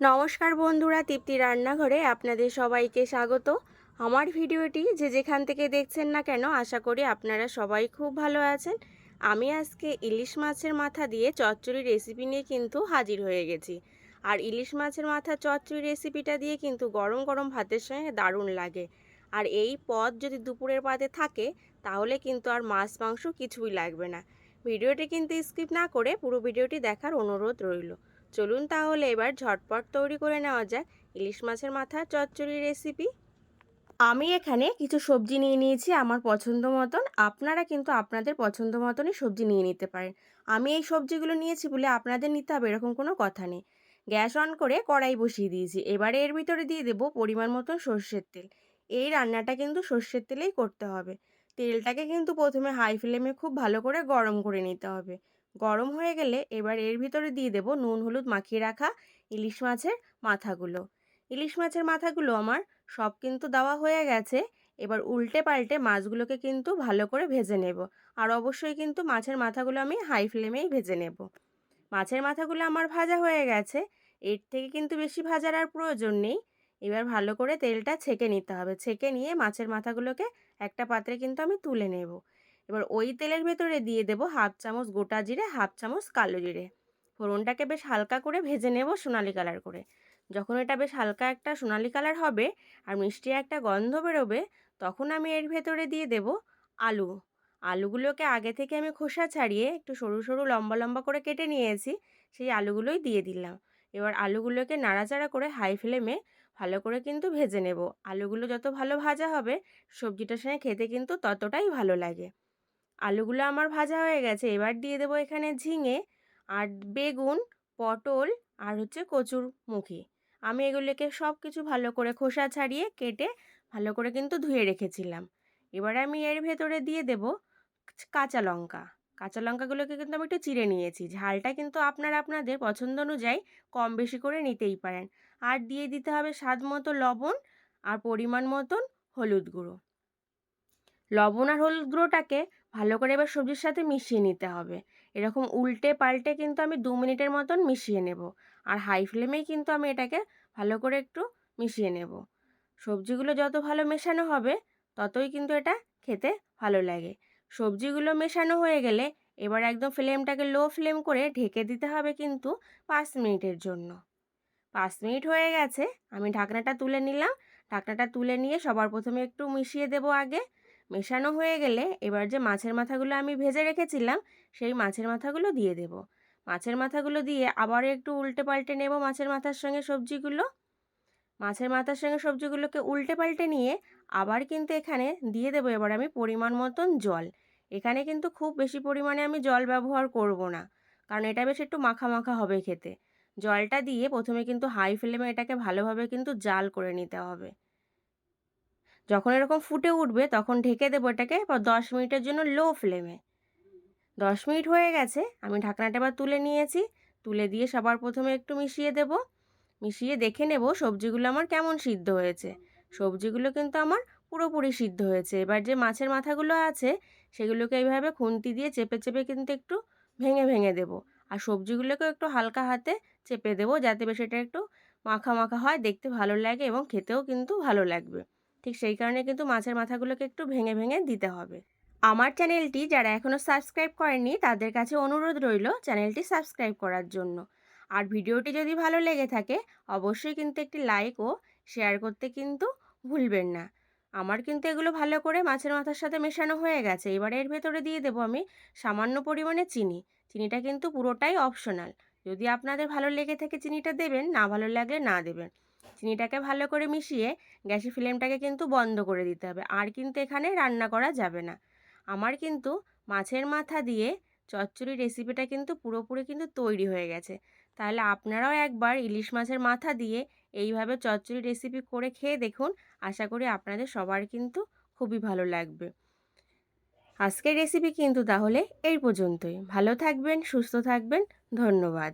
নমস্কার বন্ধুরা, তৃপ্তি রান্নাঘরে আপনাদের সবাইকে স্বাগত। আমার ভিডিওটি যে যেখান থেকে দেখছেন না কেন, আশা করি আপনারা সবাই খুব ভালো আছেন। আমি আজকে ইলিশ মাছের মাথা দিয়ে চচ্চড়ি রেসিপি নিয়ে কিন্তু হাজির হয়ে গেছি। আর ইলিশ মাছের মাথা চচ্চড়ি রেসিপিটা দিয়ে কিন্তু গরম গরম ভাতের সঙ্গে দারুণ লাগে। আর এই পদ যদি দুপুরের পাতে থাকে তাহলে কিন্তু আর মাছ মাংস কিছুই লাগবে না। ভিডিওটি কিন্তু স্কিপ না করে পুরো ভিডিওটি দেখার অনুরোধ রইল। চলুন তাহলে এবার ঝটপট তৈরি করে নেওয়া যাক ইলিশ মাছের মাথা চচ্চড়ি রেসিপি। আমি এখানে কিছু সবজি নিয়ে নিয়েছি আমার পছন্দ মতন। আপনারা কিন্তু আপনাদের পছন্দ মতনই সবজি নিয়ে নিতে পারেন। আমি এই সবজিগুলো নিয়েছি বলে আপনাদের নিতে হবে এরকম কোনো কথা নেই। গ্যাস অন করে কড়াই বসিয়ে দিয়েছি। এবারে এর ভিতরে দিয়ে দেবো পরিমাণ মতন সর্ষের তেল। এই রান্নাটা কিন্তু সর্ষের তেলেই করতে হবে। তেলটাকে কিন্তু প্রথমে হাই ফ্লেমে খুব ভালো করে গরম করে নিতে হবে। গরম হয়ে গেলে এবার এর ভিতরে দিয়ে দেবো নুন হলুদ মাখিয়ে রাখা ইলিশ মাছের মাথাগুলো। ইলিশ মাছের মাথাগুলো আমার সব কিন্তু দেওয়া হয়ে গেছে। এবার উল্টে পাল্টে মাছগুলোকে কিন্তু ভালো করে ভেজে নেব। আর অবশ্যই কিন্তু মাছের মাথাগুলো আমি হাই ফ্লেমেই ভেজে নেব। মাছের মাথাগুলো আমার ভাজা হয়ে গেছে। এর থেকে কিন্তু বেশি ভাজার আর প্রয়োজন নেই। এবার ভালো করে তেলটা ছেঁকে নিতে হবে। ছেঁকে নিয়ে মাছের মাথাগুলোকে একটা পাত্রে কিন্তু আমি তুলে নেব। এবার ওই তেলের ভেতরে দিয়ে দেব হাফ চামচ গোটা জিরে, হাফ চামচ কালো জিরে। ফোড়নটাকে বেশ হালকা করে ভেজে নেব সোনালি কালার করে। যখন এটা বেশ হালকা একটা সোনালি কালার হবে আর মিষ্টি একটা গন্ধ বেরোবে, তখন আমি এর ভেতরে দিয়ে দেব আলু। আলুগুলোকে আগে থেকে আমি খোসা ছাড়িয়ে একটু সরু সরু লম্বা লম্বা করে কেটে নিয়েছি। সেই আলুগুলোই দিয়ে দিলাম। এবার আলুগুলোকে নাড়াচাড়া করে হাই ফ্লেমে ভালো করে কিন্তু ভেজে নেব। আলুগুলো যত ভালো ভাজা হবে সবজিটার সঙ্গে খেতে কিন্তু ততটাই ভালো লাগে। আলুগুলো আমার ভাজা হয়ে গেছে। এবার দিয়ে দেবো এখানে ঝিঙে আর বেগুন, পটল আর কচুরমুখী। আমি এগুলোকে সব কিছু ভালো করে খোসা ছাড়িয়ে কেটে ভালো করে কিন্তু ধুয়ে রেখেছিলাম। এবার আমি এর ভেতরে দিয়ে দেব কাঁচা লঙ্কা। কাঁচা লঙ্কাগুলোকে কিন্তু আমি একটু চিড়ে নিয়েছি। ঝালটা কিন্তু আপনারা আপনাদের পছন্দ অনুযায়ী কম বেশি করে নিতেই পারেন। আর দিয়ে দিতে হবে স্বাদ মতো লবণ আর পরিমাণ মতন হলুদ গুঁড়ো। লবণ আর হলুদ গুঁড়োটাকে ভালো করে এবার সবজির সাথে মিশিয়ে নিতে হবে। এরকম উল্টে পাল্টে কিন্তু আমি 2 মিনিটের মতন মিশিয়ে নেব। আর হাই ফ্লেমেই কিন্তু আমি এটাকে ভালো করে একটু মিশিয়ে নেব। সবজিগুলো যত ভালো মেশানো হবে ততই কিন্তু এটা খেতে ভালো লাগে। সবজিগুলো মেশানো হয়ে গেলে এবার একদম ফ্লেমটাকে লো ফ্লেম করে ঢেকে দিতে হবে কিন্তু 5 মিনিটের জন্য। 5 মিনিট হয়ে গেছে, আমি ঢাকনাটা তুলে নিলাম। ঢাকনাটা তুলে নিয়ে সবার প্রথমে একটু মিশিয়ে দেবো আগে। মেশানো হয়ে গেলে এবার যে মাছের মাথাগুলো আমি ভেজে রেখেছিলাম সেই মাছের মাথাগুলো দিয়ে দেব। মাছের মাথাগুলো দিয়ে আবার একটু উল্টে পাল্টে নেব মাছের মাথার সঙ্গে সবজিগুলো। মাছের মাথার সঙ্গে সবজিগুলোকে উল্টে পাল্টে নিয়ে আবার কিন্তু এখানে দিয়ে দেবো এবার আমি পরিমাণ মতন জল। এখানে কিন্তু খুব বেশি পরিমাণে আমি জল ব্যবহার করব না, কারণ এটা বেশ একটু মাখা মাখা হবে খেতে। জলটা দিয়ে প্রথমে কিন্তু হাই ফ্লেমে এটাকে ভালোভাবে কিন্তু জাল করে নিতে হবে। যখন এরকম ফুটে উঠবে তখন ঢেকে দেবো এটাকে 10 মিনিটের জন্য লো ফ্লেমে। 10 মিনিট হয়ে গেছে, আমি ঢাকনাটা এবার তুলে নিয়েছি। তুলে দিয়ে সবার প্রথমে একটু মিশিয়ে দেব। মিশিয়ে দেখে নেব সবজিগুলো আমার কেমন সিদ্ধ হয়েছে। সবজিগুলো কিন্তু আমার পুরোপুরি সিদ্ধ হয়েছে। এবার যে মাছের মাথাগুলো আছে সেগুলোকে এইভাবে খুন্তি দিয়ে চেপে চেপে কিন্তু একটু ভেঙে ভেঙে দেব। আর সবজিগুলোকেও একটু হালকা হাতে চেপে দেবো যাতে বেশ এটা একটু মাখা মাখা হয়, দেখতে ভালো লাগে এবং খেতেও কিন্তু ভালো লাগবে। ঠিক সেই কারণে কিন্তু মাছের মাথাগুলোকে একটু ভেঙে ভেঙে দিতে হবে। আমার চ্যানেলটি যারা এখনও সাবস্ক্রাইব করেননি তাদের কাছে অনুরোধ রইল চ্যানেলটি সাবস্ক্রাইব করার জন্য। আর ভিডিওটি যদি ভালো লেগে থাকে অবশ্যই কিন্তু একটি লাইক ও শেয়ার করতে কিন্তু ভুলবেন না। আমার কিন্তু এগুলো ভালো করে মাছের মাথার সাথে মেশানো হয়ে গেছে। এবারে এর ভেতরে দিয়ে দেবো আমি সামান্য পরিমাণে চিনি। চিনিটা কিন্তু পুরোটাই অপশনাল। যদি আপনাদের ভালো লেগে থাকে চিনিটা দেবেন, না ভালো লাগলে না দেবেন। চিনিটাকে ভালো করে মিশিয়ে গ্যাসের ফ্লেমটাকে কিন্তু বন্ধ করে দিতে হবে। আর কিন্তু এখানে রান্না করা যাবে না। আমার কিন্তু মাছের মাথা দিয়ে চচ্চড়ি রেসিপিটা কিন্তু পুরোপুরি কিন্তু তৈরি হয়ে গেছে। তাহলে আপনারাও একবার ইলিশ মাছের মাথা দিয়ে এইভাবে চচ্চড়ি রেসিপি করে খেয়ে দেখুন। আশা করি আপনাদের সবার কিন্তু খুবই ভালো লাগবে। আজকের রেসিপি কিন্তু তাহলে এই পর্যন্তই। ভালো থাকবেন, সুস্থ থাকবেন। ধন্যবাদ।